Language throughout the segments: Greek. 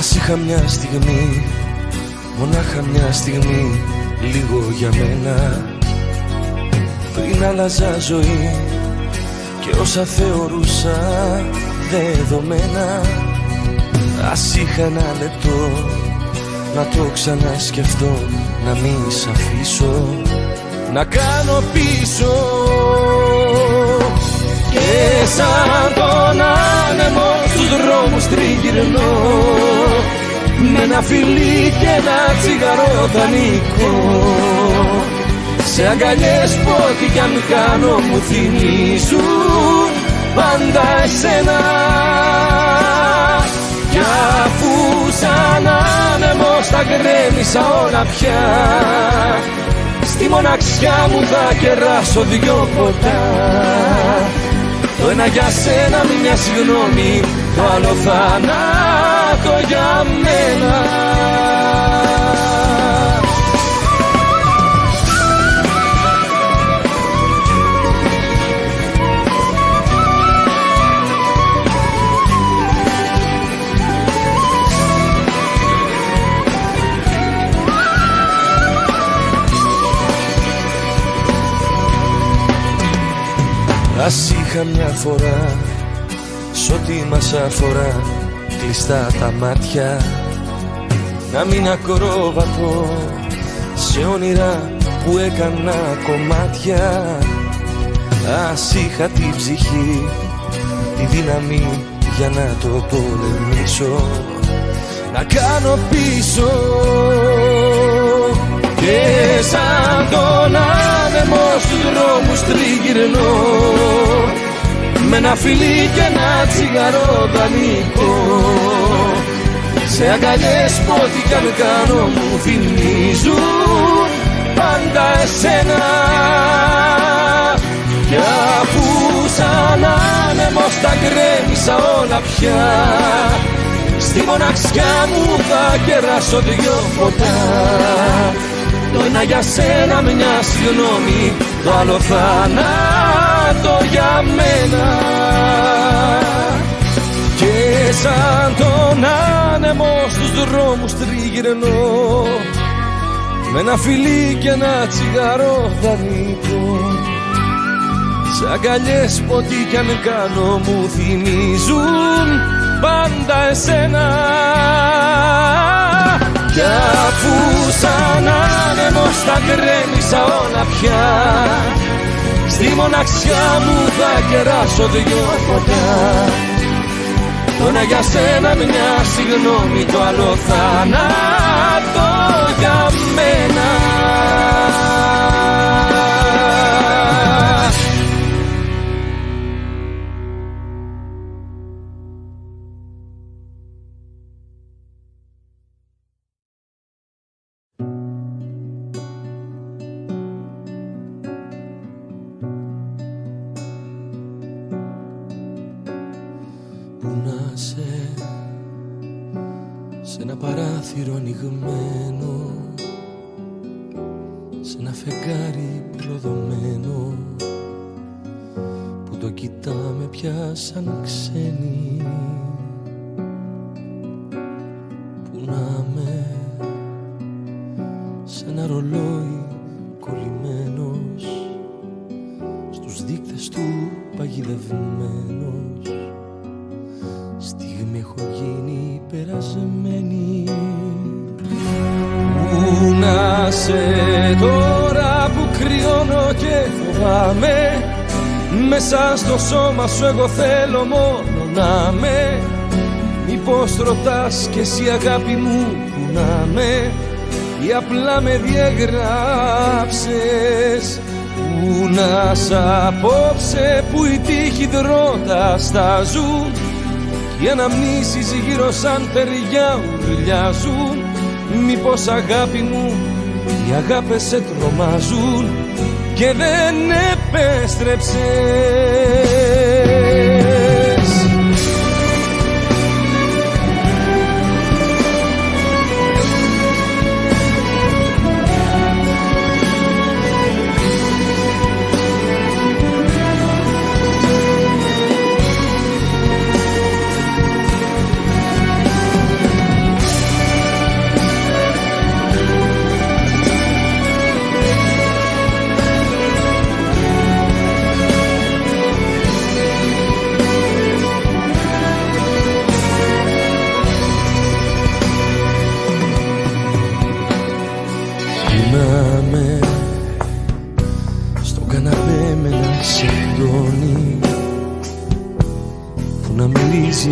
Ας είχα μια στιγμή, μονάχα μια στιγμή, λίγο για μένα, πριν άλλαζα ζωή και όσα θεωρούσα δεδομένα. Ας είχα ένα λεπτό να το ξανασκεφτώ, να μην σ' αφήσω να κάνω πίσω. Και σαν τον άνεμο στους δρόμους τριγυρνώ, με ένα φιλί και ένα τσιγαρό δανεικό. Σε αγκαλιές που ό,τι κι αν κάνω μου θυμίζουν πάντα εσένα. Κι αφού σαν άνεμος τα γκρέμισα όλα πια, στη μοναξιά μου θα κεράσω δυο ποτά. Το ένα για σένα, μια συγγνώμη, το άλλο θάνατο για μένα. Ας είχα μια φορά σ' ό,τι μας αφορά κλειστά τα μάτια, να μην ακρόβατο σε όνειρα που έκανα κομμάτια. Ας είχα την ψυχή, τη δύναμη για να το πολεμήσω, να κάνω πίσω. Και σαν τον άνεμο στους δρόμους τριγυρνώ, με ένα φιλί και ένα τσιγαρό δανεικό. Σε αγκαλιές που ό,τι κι αν κάνω μου θυμίζουν πάντα εσένα. Κι αφού σαν άνεμος τα γκρέμισα όλα πια, στη μοναξιά μου θα κεράσω δυο ποτά. Το ένα για σένα, μια συγγνώμη, το άλλο θάνατο για μένα. Και σαν τον άνεμο στους δρόμους τριγυρνώ, με ένα φιλί και ένα τσιγαρό δανεικό. Σε αγκαλιές που ό,τι κι αν κάνω μου θυμίζουν πάντα εσένα. Κι αφού σαν άνεμος τα γκρέμισα όλα πια, στη μοναξιά μου θα κεράσω δυο ποτά. Το ένα για σένα, μια συγγνώμη, το άλλο θάνατο για μένα. Σε ένα παράθυρο ανοιγμένο, σε ένα φεγγάρι προδομένο, που το κοιτάμε πια σαν ξένοι. Που να με σε ένα ρολόι κολλημένος, στους δείκτες του παγιδευμένος, στιγμή έχω γίνει περασμένη. Πού να σε τώρα που κρυώνω και φοβάμαι, μέσα στο σώμα σου εγώ θέλω μόνο να με. Μήπως ρωτάς κι εσύ αγάπη μου που να με, ή απλά με διαγράψες. Πού να σ' απόψε που οι τείχοι δρότα στάζουν, οι αναμνήσεις γύρω σαν παιδιά ουρλιάζουν. Μήπως αγάπη μου οι αγάπες σε τρομάζουν και δεν επέστρεψες.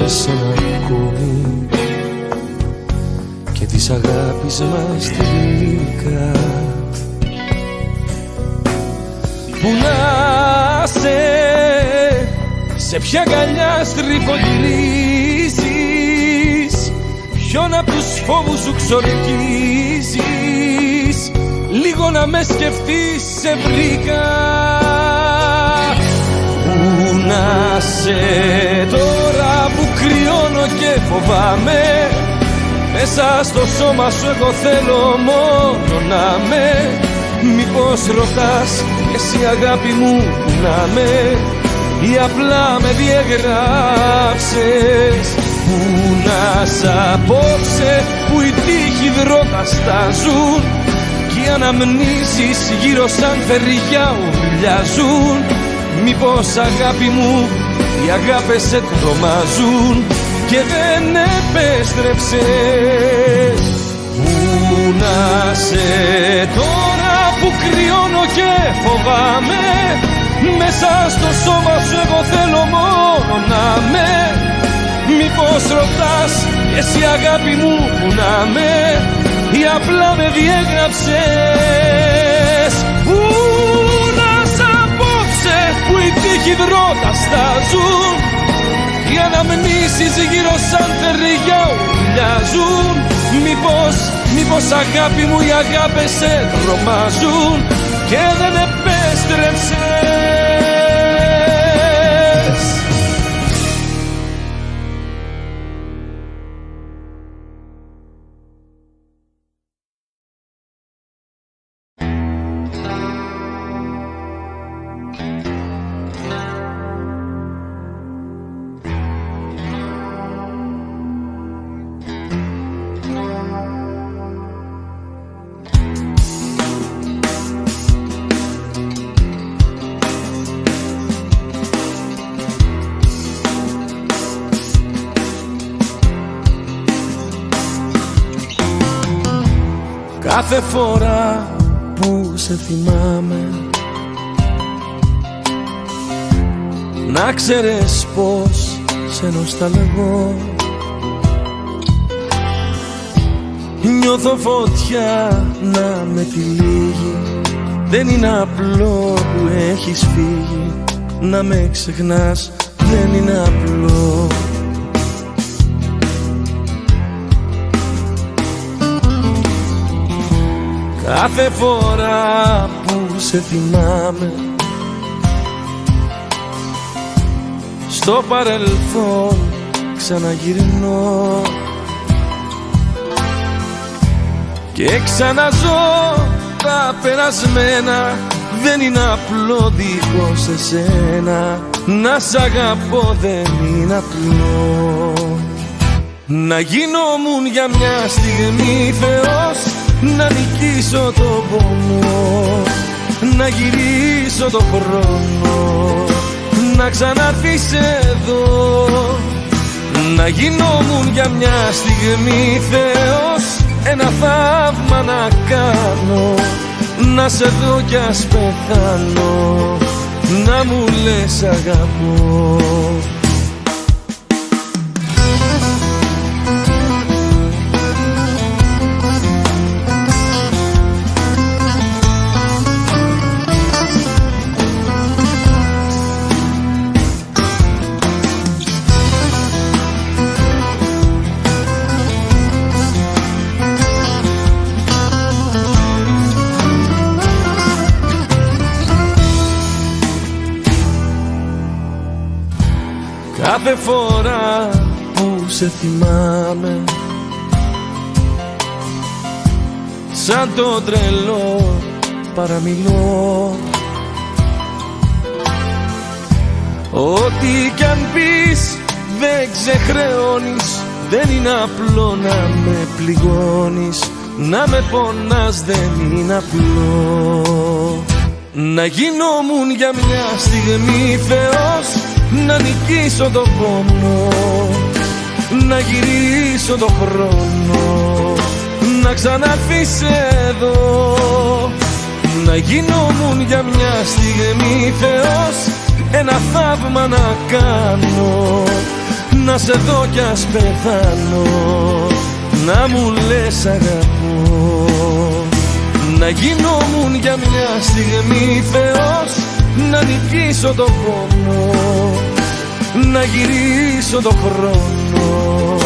και ένα κόμι και της αγάπης μας τη γλυκά. Που να σε ποια αγκαλιά στριφογυρίζεις, ποιον απ' τους φόβους σου ξορκίζεις, λίγο να με σκεφτείς σε βρήκα. Πού να σε τώρα που κρυώνω και φοβάμαι, μέσα στο σώμα σου εγώ θέλω μόνο να με. Μήπως ρωτάς εσύ αγάπη μου που να με, ή απλά με διαγράψες. Πού να σ' απόψε που οι τείχοι δρότα στάζουν κι οι αναμνήσεις γύρω σαν θεριά ουρλιάζουν. Μήπως αγάπη μου οι αγάπες σε τρομάζουν και δεν επέστρεψες. Πού να σε τώρα που κρυώνω και φοβάμαι, μέσα στο σώμα σου εγώ θέλω μόνο να με. Μήπως ρωτάς εσύ αγάπη μου που να με, ή απλά με διέγραψες. Πού να σ' απόψε που οι τείχοι δρότα στάζουν, οι αναμνήσεις γύρω σαν θεριά ουρλιάζουν. Μήπως αγάπη μου οι αγάπες σε τρομάζουν και δεν επέστρεψες. Κάθε φορά που σε θυμάμαι, να ξέρεις πως σε νοσταλγώ. Νιώθω φωτιά να με τυλίγει, δεν είναι απλό που έχεις φύγει. Να με ξεχνάς δεν είναι απλό. Κάθε φορά που σε θυμάμαι, στο παρελθόν ξαναγυρνώ και ξαναζώ τα περασμένα. Δεν είναι απλό δίχως εσένα, να σ' αγαπώ δεν είναι απλό. Να γινόμουν για μια στιγμή Θεός, να νικήσω το πόνο, να γυρίσω το χρόνο, να ξαναρθείς εδώ. Να γινόμουν για μια στιγμή Θεός, ένα θαύμα να κάνω, να σε δω κι ας πεθάνω, να μου λες αγαπώ. Κάθε φορά που σε θυμάμαι, σαν το τρελό παραμιλώ. Ό,τι κι αν πεις δεν ξεχρεώνεις, δεν είναι απλό να με πληγώνεις. Να με πονάς δεν είναι απλό. Να γινόμουν για μια στιγμή Θεός, να νικήσω το πόνο, να γυρίσω το χρόνο, να ξαναρθείς εδώ. Να γινόμουν για μια στιγμή Θεός, ένα θαύμα να κάνω, να σε δω κι ας πεθάνω, να μου λες αγαπώ. Να γινόμουν για μια στιγμή Θεός, να νικήσω τον πόνο, να γυρίσω τον χρόνο,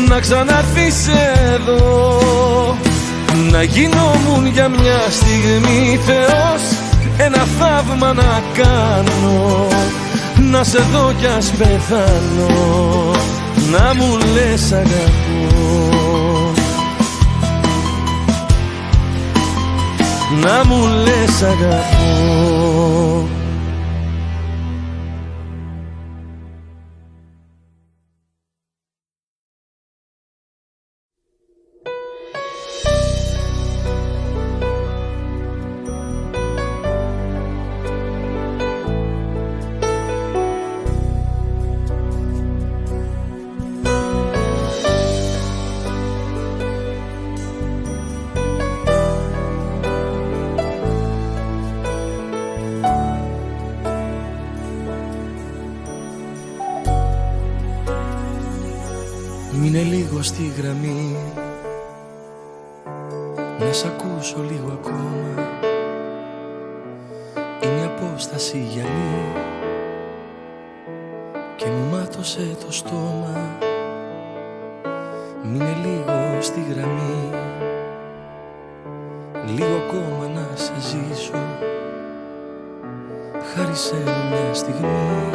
να ξαναρθείς εδώ. Να γινόμουν για μια στιγμή Θεός, ένα θαύμα να κάνω, να σε δω κι ας πεθάνω, να μου λες αγαπώ. Να μου λες αγαπώ. Μείνε λίγο στη γραμμή, να σ' ακούσω λίγο ακόμα. Είναι απόσταση γυαλί και μου μάτωσε το στόμα. Μείνε λίγο στη γραμμή, λίγο ακόμα να σε ζήσω. Χάρισε μια στιγμή,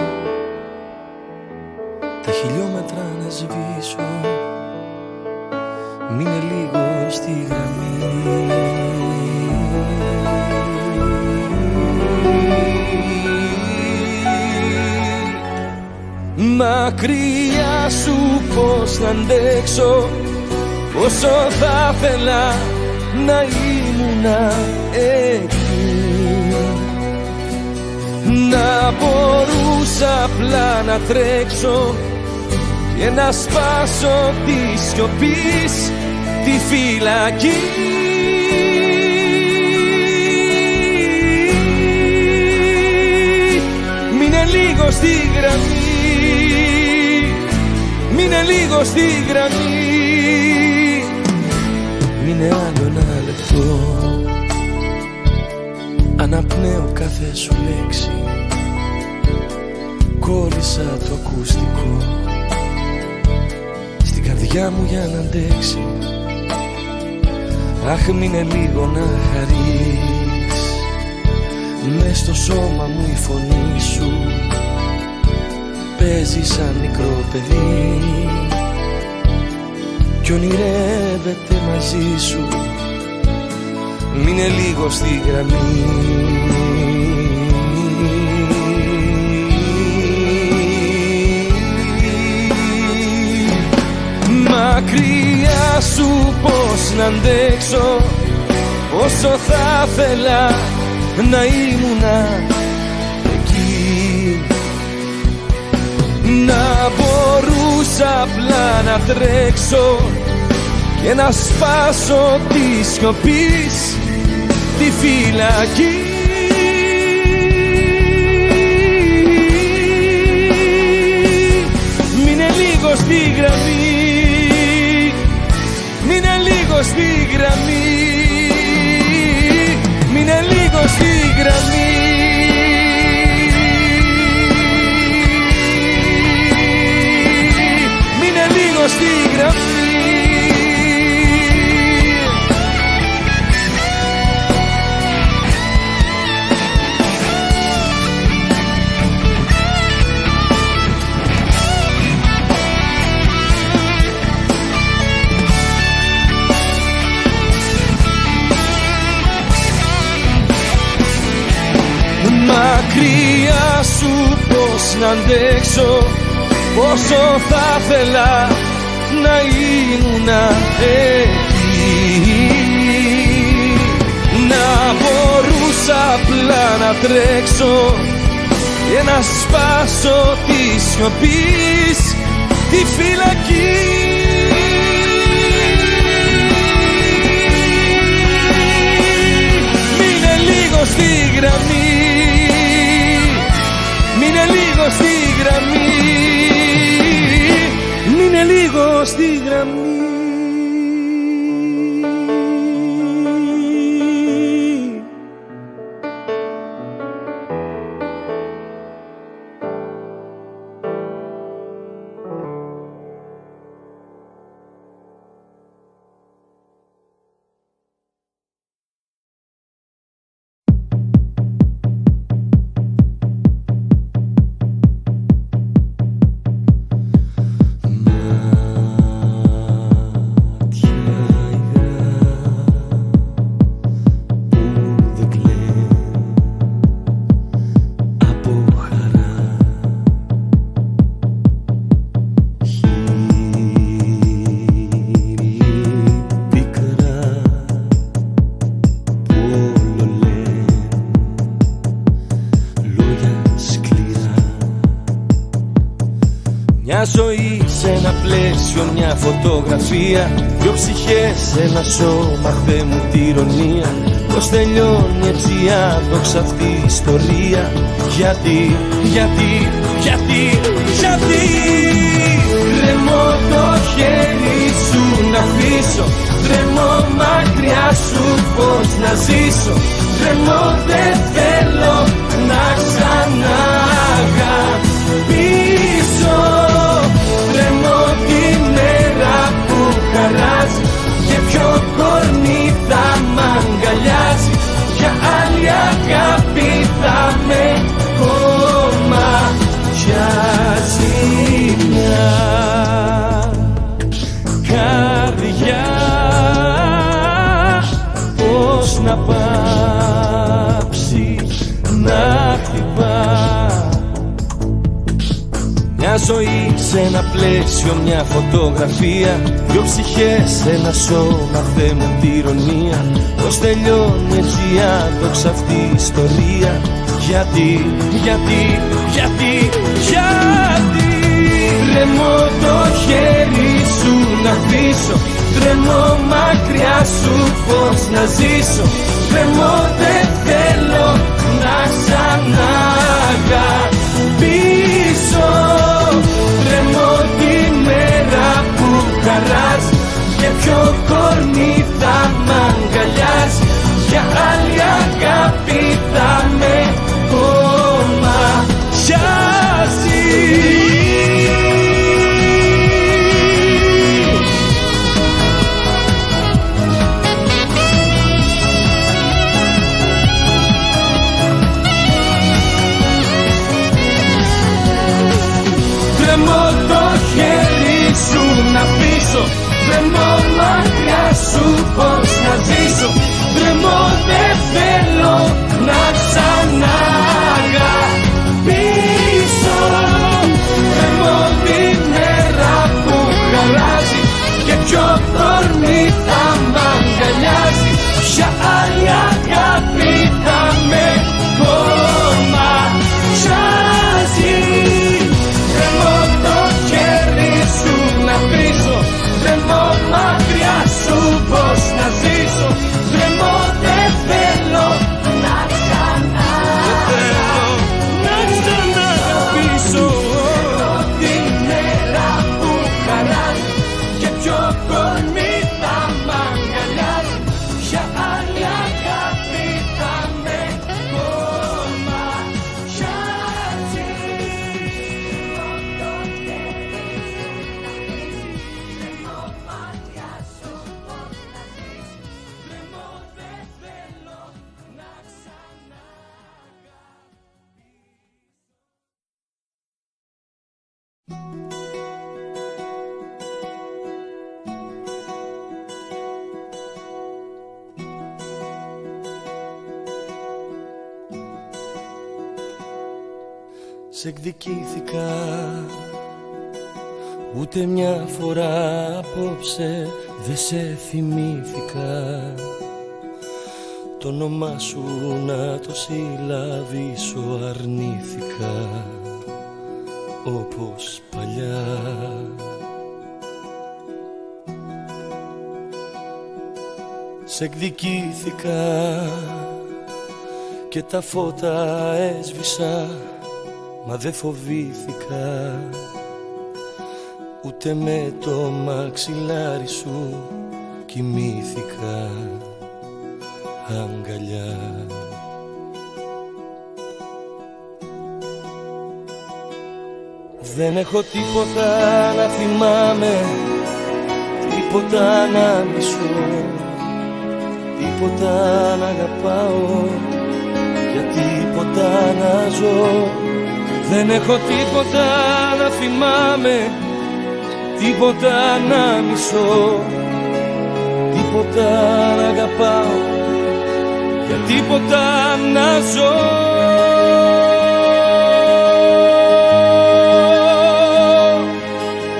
τα χιλιόμετρα να σβήσω. Μείνε λίγο στη γραμμή. Μακριά σου πως να αντέξω, όσο θα θέλα να ήμουνα εκεί. Να μπορούσα απλά να τρέξω και να σπάσω τη σιωπής τη φυλακή. Μείνε λίγο στη γραμμή, μείνε λίγο στη γραμμή. Μείνε άλλο ένα λεπτό, αναπνέω κάθε σου λέξη. Κόλλησα το ακουστικό στην καρδιά μου για να αντέξει. Αχ, μείνε λίγο να χαρείς, μες στο σώμα μου η φωνή σου παίζει σαν μικρό παιδί κι ονειρεύεται μαζί σου. Μείνε λίγο στη γραμμή. Μακριά σου πως να αντέξω, όσο θα θέλα να ήμουνα εκεί. Να μπορούσα απλά να τρέξω και να σπάσω τη σιωπής τη φυλακή. Μείνε λίγο στη γραμμή, μείνε λίγο στη γραμμή, μείνε λίγο στη γραμμή. Μείνε λίγο στη γραμμή. Μακριά σου πως να αντέξω, πόσο θα θέλα να ήμουνα εκεί. Να μπορούσα απλά να τρέξω και να σπάσω τη σιωπής τη φυλακή. Μείνε λίγο στη γραμμή, μείνε λίγο στη γραμμή, στη γραμμή. Μια ζωή σε ένα πλαίσιο, μια φωτογραφία, δυο ψυχές, ένα σώμα, Θεέ μου τη ηρωνία. Πώς τελειώνει έτσι άδοξα αυτή η ιστορία? Γιατί τρεμώ το χέρι σου να αφήσω, τρεμώ μακριά σου πώς να ζήσω, τρεμώ δεν θέλω να ξαναγαπήσω. Τρεμώ τη μέρα που χαράζει και ποιο κορμί θα μ' αγκαλιάζει. Για άλλη αγάπη θα με κομμάτιαζει μια καρδιά. Πώς να πάψει να χτυπά? Μια ζωή σε ένα πλαίσιο, μια φωτογραφία, δυο ψυχές, ένα σώμα, Θεέ μου τη ηρωνία. Πώς τελειώνει έτσι άδοξα αυτή η ιστορία? Γιατί τρεμώ το χέρι σου να αφήσω, τρεμώ μακριά σου πώς να ζήσω, τρεμώ δεν θέλω να ξαναγαπήσω. Τρεμώ τη μέρα που χαράζει και ποιο κορμί θα μ' αγκαλιάζει. Για άλλη αγάπη θα με κομμάτιαζει. Τρεμώ το χέρι σου να αφήσω, τρεμώ μακριά σου πώς να ζήσω, τρεμώ δεν θέλω να ξαναγαπήσω. Τρεμώ τη μέρα που χαράζει και ποιο κορμί θα μ' αγκαλιάζει. Για άλλη αγάπη θα με κομμάτιαζει. Τρεμώ το χέρι σου να αφήσω, τρεμώ μακριά σου πώς να ζήσω, τρεμώ δεν θέλω να ξαναγαπήσω. Τη μέρα που χαράζει και ποιο κορμί θα μ' αγκαλιάζει. Για άλλη αγάπη θα με κομμάτιαζει. Σε εκδικήθηκα, ούτε μια φορά απόψε δεν σε θυμήθηκα. Το όνομά σου να το συλλαβήσω αρνήθηκα, όπως παλιά. Σε εκδικήθηκα και τα φώτα έσβησα, μα δεν φοβήθηκα ούτε με το μαξιλάρι σου κοιμήθηκα αγκαλιά. Δεν έχω τίποτα να θυμάμαι, τίποτα να μισώ, τίποτα να αγαπάω, για τίποτα να ζω. Δεν έχω τίποτα να θυμάμαι, τίποτα να μισώ, τίποτα να αγαπάω, για τίποτα να ζω.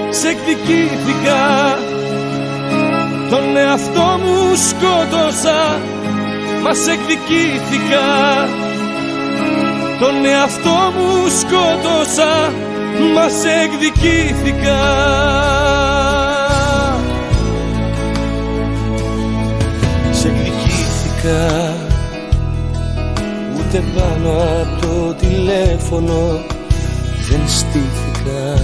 Σε εκδικήθηκα, τον εαυτό μου σκότωσα, μα σε εκδικήθηκα, τον εαυτό μου σκότωσα, μα σε εκδικήθηκα. Σε εκδικήθηκα, ούτε πάνω από το τηλέφωνο δεν στήθηκα,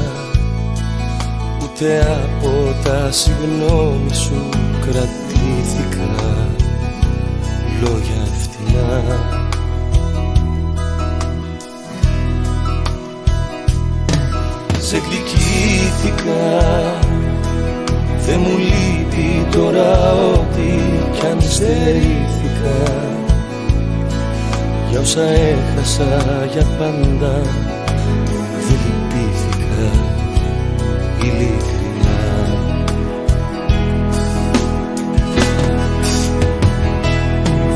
ούτε από τα συγγνώμη σου κρατήθηκα, λόγια φτηνά. Σε εκδικήθηκα, δεν μου λείπει τώρα ό,τι κι αν στερήθηκα, για όσα έχασα για πάντα δεν λυπήθηκα ειλικρινά.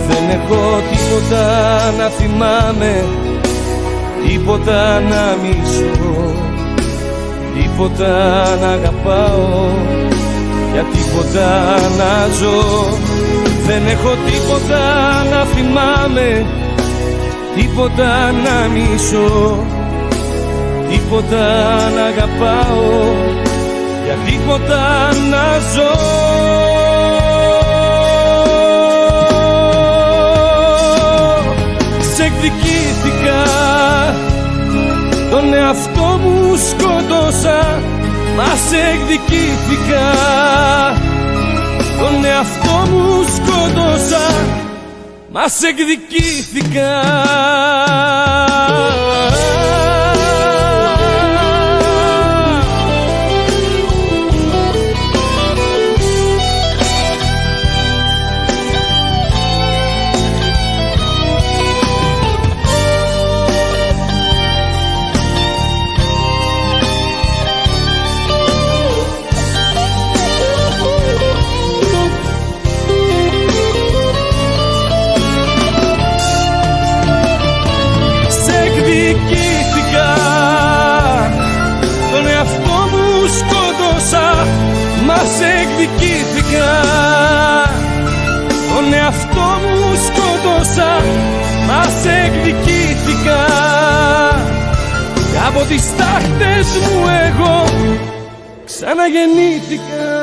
Δεν έχω τίποτα να θυμάμαι, τίποτα να μισώ, τίποτα να αγαπάω, για τίποτα να ζω. Δεν έχω τίποτα να θυμάμαι, τίποτα να μισώ, τίποτα να αγαπάω, για τίποτα να ζω. Σε εκδικήθηκα, τον εαυτό μου σκότωσα, μα σε εκδικήθηκα, τον εαυτό μου σκότωσα, μα σε εκδικήθηκα. Μα σε εκδικήθηκα, τον εαυτό μου σκότωσα, μα σε εκδικήθηκα, και από τις τάχτες μου εγώ ξαναγεννήθηκα.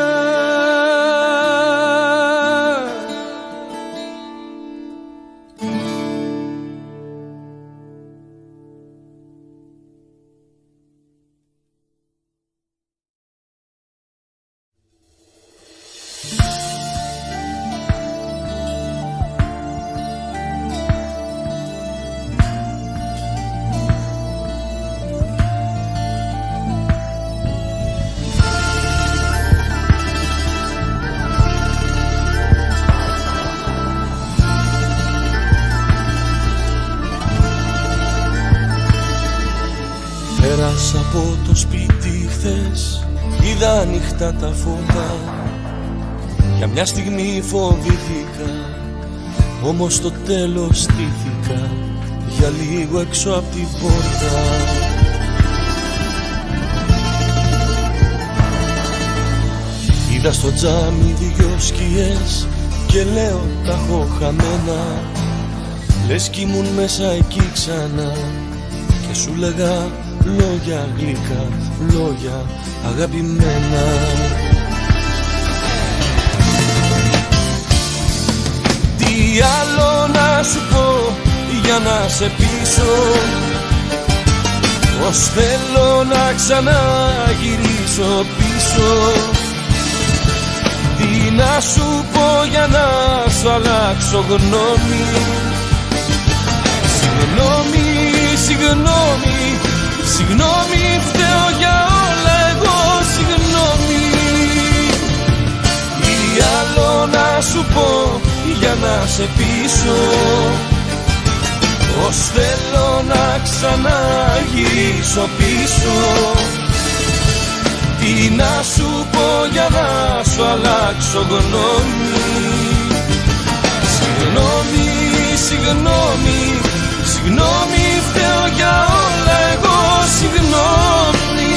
Πέρασα από το σπίτι χθες, είδα ανοιχτά τα φώτα, για μια στιγμή φοβήθηκα, όμως στο τέλος στήθηκα για λίγο έξω από την πόρτα. Είδα στο τζάμι δυο σκιές και λέω τα έχω χαμένα, λες κι ήμουν μέσα εκεί ξανά και σου λέγα λόγια γλυκά, λόγια αγαπημένα. Τι άλλο να σου πω για να σε πείσω, πως θέλω να ξαναγυρίσω πίσω. Τι να σου πω για να σου αλλάξω γνώμη. Συγγνώμη, συγγνώμη, συγγνώμη, φταίω για όλα εγώ, συγγνώμη. Τι άλλο να σου πω για να σε πείσω, πως θέλω να ξαναγυρίσω πίσω. Τι να σου πω για να σου αλλάξω γνώμη. Συγγνώμη, συγγνώμη, συγγνώμη, φταίω για όλα εγώ, συγγνώμη.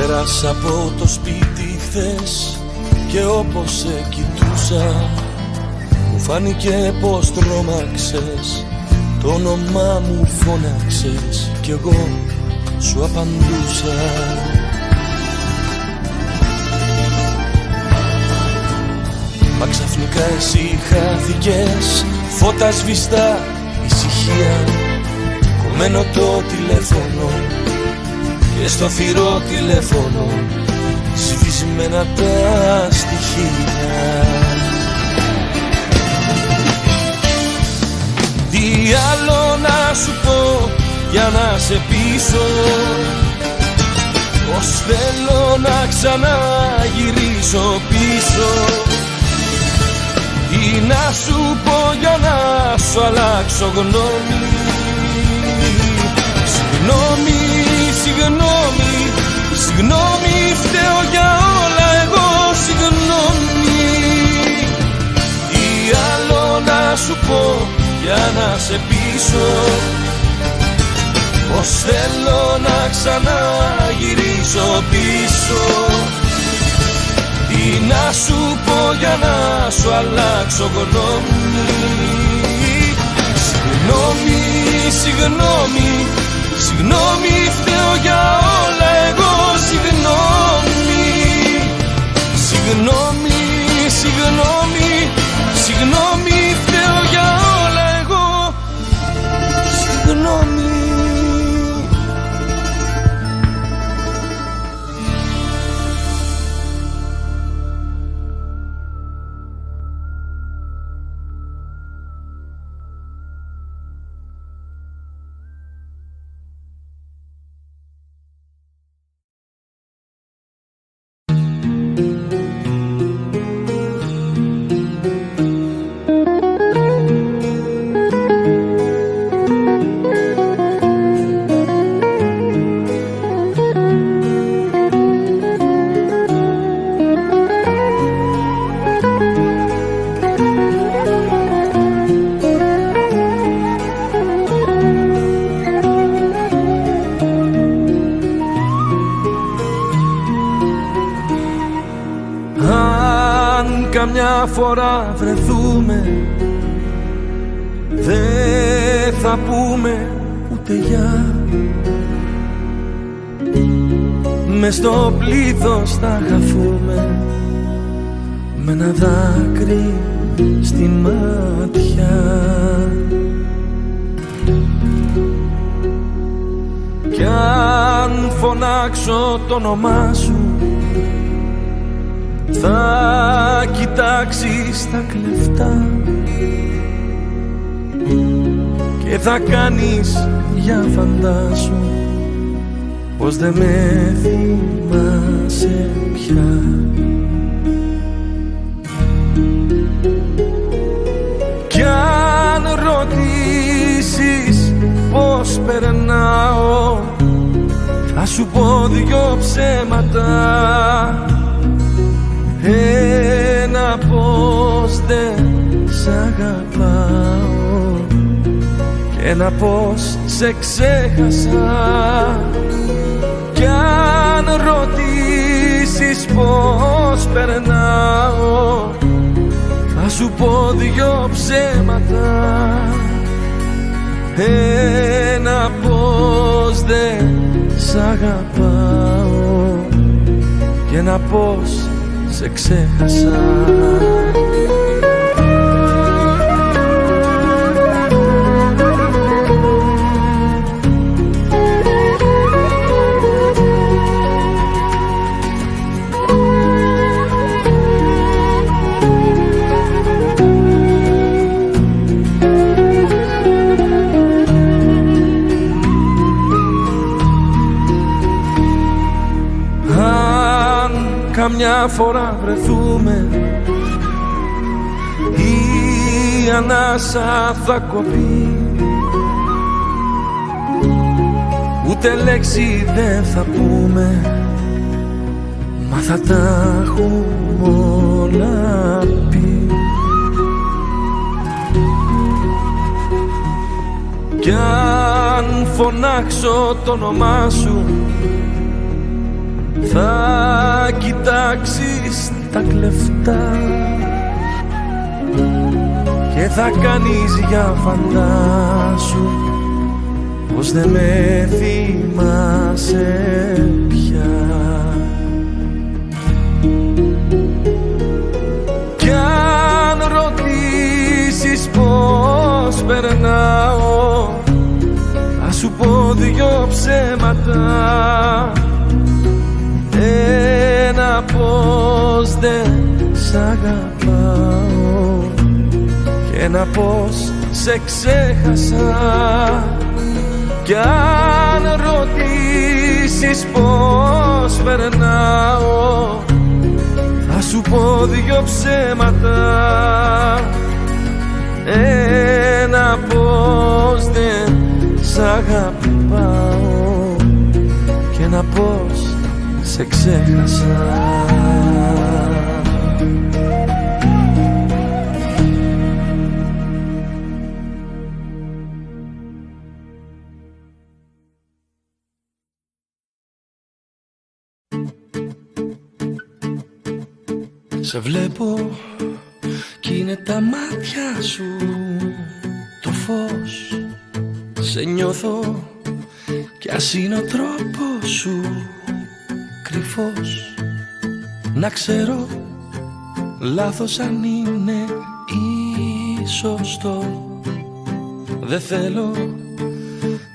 Πέρασα από το σπίτι χθες και όπως σε κοιτούσα μου φάνηκε πως τρόμαξες. Το όνομά μου φώναξες κι εγώ σου απαντούσα. Μα ξαφνικά εσύ χάθηκες, φώτα σβηστά, ησυχία, κομμένο το τηλέφωνο και στο θηρό τηλέφωνο σβησμένα τα στοιχεία. Τι άλλο να σου πω για να σε πείσω, πως θέλω να ξαναγυρίσω πίσω. Τι να σου πω για να σου αλλάξω γνώμη. Συγγνώμη, συγγνώμη, συγγνώμη, φταίω για όλα εγώ, συγγνώμη. Τι άλλο να σου πω για να σε πείσω, πως θέλω να ξαναγυρίσω πίσω. Τι να σου πω για να σου αλλάξω γνώμη. Συγγνώμη, συγγνώμη, συγγνώμη, φταίω για όλα εγώ, συγγνώμη. Συγγνώμη, συγγνώμη, συγγνώμη, φταίω για όλα εγώ, συγγνώμη. Καμιά φορά βρεθούμε, δεν θα πούμε ούτε γεια. Μες στο πλήθος θα χαθούμε, με ένα δάκρυ στη μάτια. Κι αν φωνάξω το όνομά σου, θα κοιτάξεις τα κλεφτά και θα κάνεις για φαντάσου πως δεν με θυμάσαι πια. Κι αν ρωτήσεις πως περνάω, θα σου πω δυο ψέματα. Ένα πως δεν σ' αγαπάω και να πως σε ξέχασα. Κι αν ρωτήσεις πως περνάω, θα σου πω δυο ψέματα. Ένα πως δεν σ' αγαπάω και ένα πως σε ξέχασα. Καμιά φορά βρεθούμε, η ανάσα θα κοπεί, ούτε λέξη δεν θα πούμε, μα θα τα έχουμε όλα πει. Κι αν φωνάξω το όνομά σου, θα κοιτάξεις τα κλεφτά και θα κάνεις για φαντάσου πως δεν με θυμάσαι πια. Κι αν ρωτήσεις πως περνάω, θα σου πω δυο ψέματα. Ένα πως δεν σ' αγαπάω και ένα πως σε ξέχασα. Κι αν ρωτήσεις πως περνάω, θα σου πω δυο ψέματα. Ένα πως δεν σ' αγαπάω και ένα πως σε ξέχασα. Σε βλέπω κι είναι τα μάτια σου το φως. Σε νιώθω κι ας είναι ο τρόπος σου κρυφός. Να ξέρω λάθος αν είναι ή σωστό. Δεν θέλω,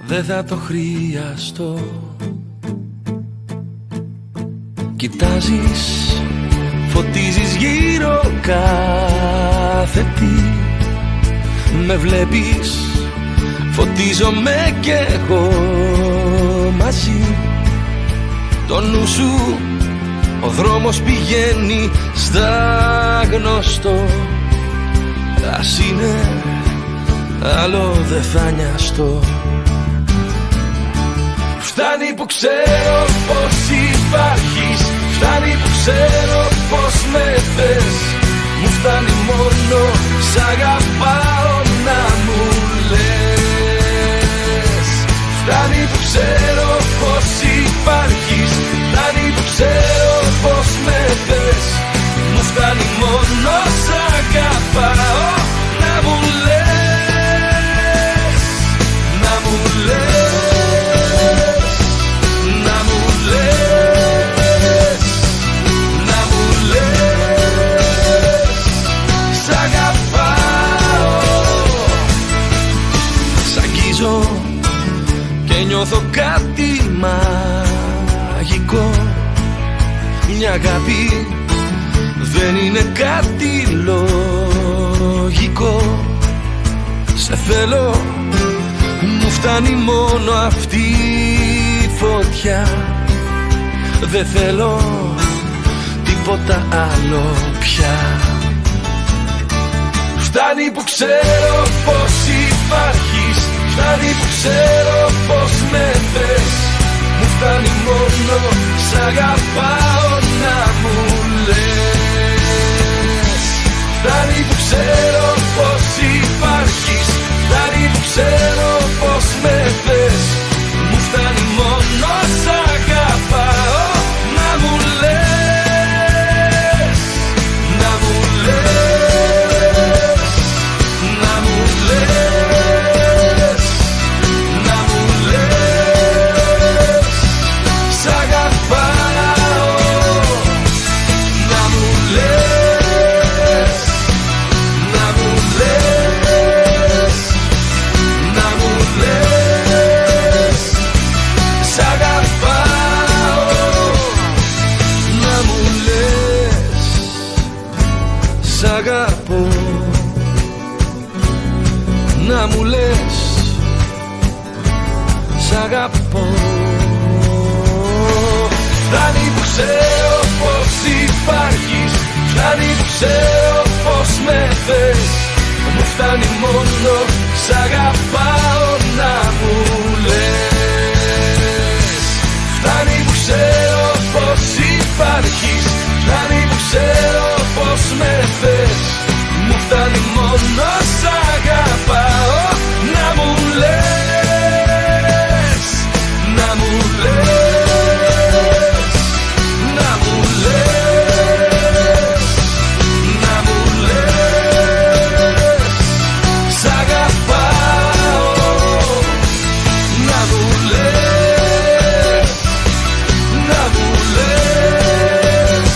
δεν θα το χρειαστώ. Κοιτάζεις, φωτίζεις γύρω κάθε τι. Με βλέπεις, φωτίζομαι κι εγώ μαζί. Το νου σου, ο δρόμος πηγαίνει στα γνωστό. Ας είναι, άλλο δεν θα νοιαστώ. Φτάνει που ξέρω πως υπάρχεις, φτάνει που ξέρω πως με θες. Μου φτάνει μόνο σ' αγαπάω να μου λες. Φτάνει που ξέρω πως υπάρχεις, φτάνει που ξέρω πως με θες. Μου φτάνει μόνο σ' αγαπάω να μου λες. Να μου λες, να μου λες, να μου λες. Σ' αγαπάω. Σ' αγγίζω και νιώθω κάτι μαγικό. Μια αγάπη δεν είναι κάτι λογικό. Σε θέλω, μου φτάνει μόνο αυτή η φωτιά. Δεν θέλω τίποτα άλλο πια. Φτάνει που ξέρω πως υπάρχεις, φτάνει που ξέρω πως με θες. Μου φτάνει μόνο σ' αγαπάω να μου λες. Φτάνει που ξέρω πως να μου λες σ' αγαπώ. Φτάνει που ξέρω πως υπάρχεις, φτάνει που ξέρω πως με θες. Μου φτάνει μόνο σ' αγαπάω να μου λες. Φτάνει που ξέρω πως υπάρχεις, φτάνει που ξέρω πως με θες. Μου φτάνει μόνο σ' αγαπάω να μου λες, να μου λες, να μου λες, να μου λες σ' αγαπάω, να μου λες, να μου λες,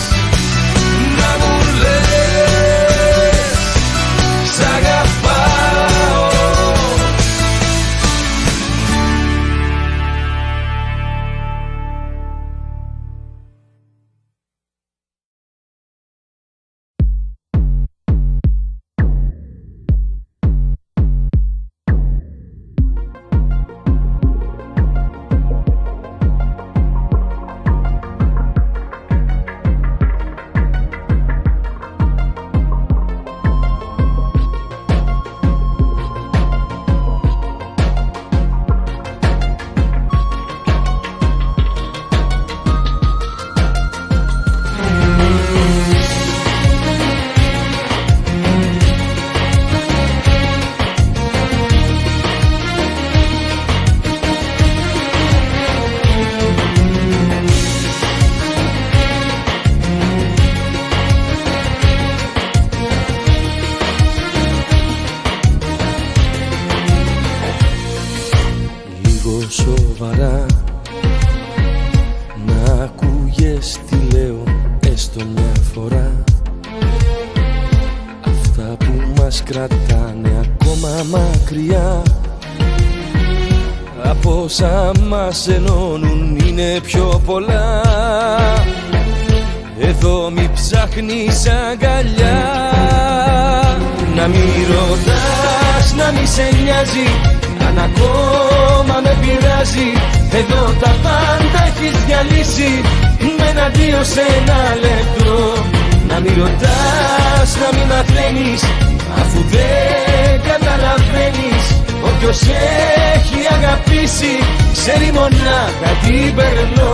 να μου λες σ' αγαπάω. Σοβαρά να ακούγες τι λέω έστω μια φορά. Αυτά που μας κρατάνε ακόμα μακριά από όσα μας ενώνουν είναι πιο πολλά. Εδώ μη ψάχνεις αγκαλιά, να μη ρωτάς, να μη σε νοιάζει αν ακόμα με πειράζει. Εδώ τα πάντα έχεις διαλύσει με ένα δύο σε ένα λεπτό. Να μην ρωτάς, να μην μαθαίνεις αφού δεν καταλαβαίνεις. Όποιος έχει αγαπήσει ξέρει μονάχα τι περνώ.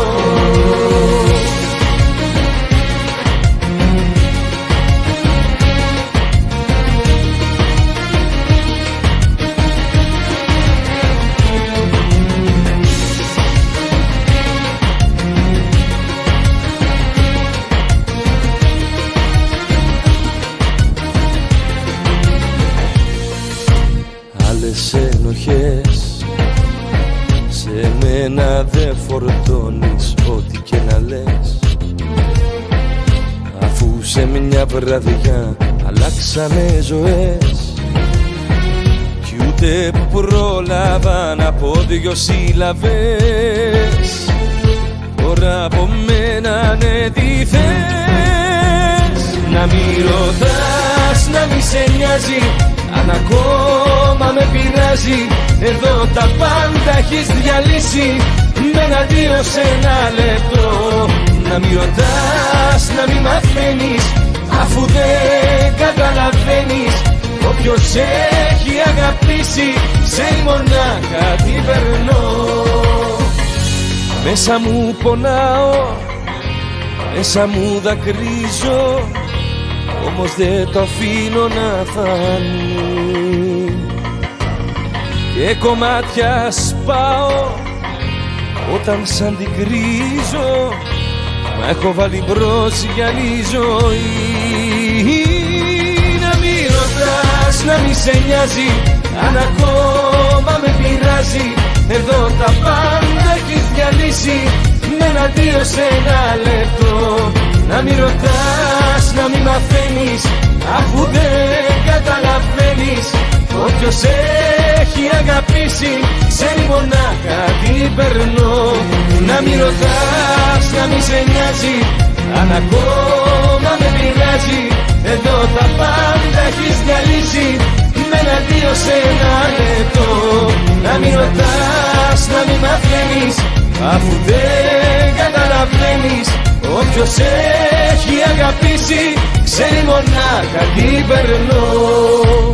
Ενοχές σε μένα δεν φορτώνεις ό,τι και να λες, αφού σε μια βραδιά αλλάξανε ζωές. Κι ούτε που πρόλαβα να πω δυο σύλλαβες, τώρα από μένα ναι τι θες. Να μη ρωτάς, να μη σε νοιάζει αν ακόμα με πειράζει. Εδώ τα πάντα έχεις διαλύσει με ένα δύο σε ένα λεπτό. Να μη ρωτάς, να μη μαθαίνεις αφού δεν καταλαβαίνεις. Όποιος έχει αγαπήσει ξέρει μονάχα τι περνώ. Μέσα μου πονάω, μέσα μου δακρύζω, όμως δεν το αφήνω να φανεί. Και κομμάτια σπάω όταν σαν την κρίζω, μα έχω βάλει μπρος για άλλη ζωή. Να μη ρωτάς, να μη σε νοιάζει αν ακόμα με πειράζει. Εδώ τα πάντα έχεις διαλύσει με ένα δύο σε ένα λεπτό. Να μη ρωτάς, να μη μαθαίνεις αφού δεν καταλαβαίνεις. Όποιος έχει αγαπήσει ξέρει μονάχα τι περνώ. Να μη ρωτάς, να μη σε νοιάζει αν ακόμα με πειράζει. Εδώ τα πάντα έχεις διαλύσει με ένα δύο σε ένα λεπτό. αφού δεν καταλαβαίνεις, όποιος έχει αγαπήσει ξέρει μονάχα τι περνώ.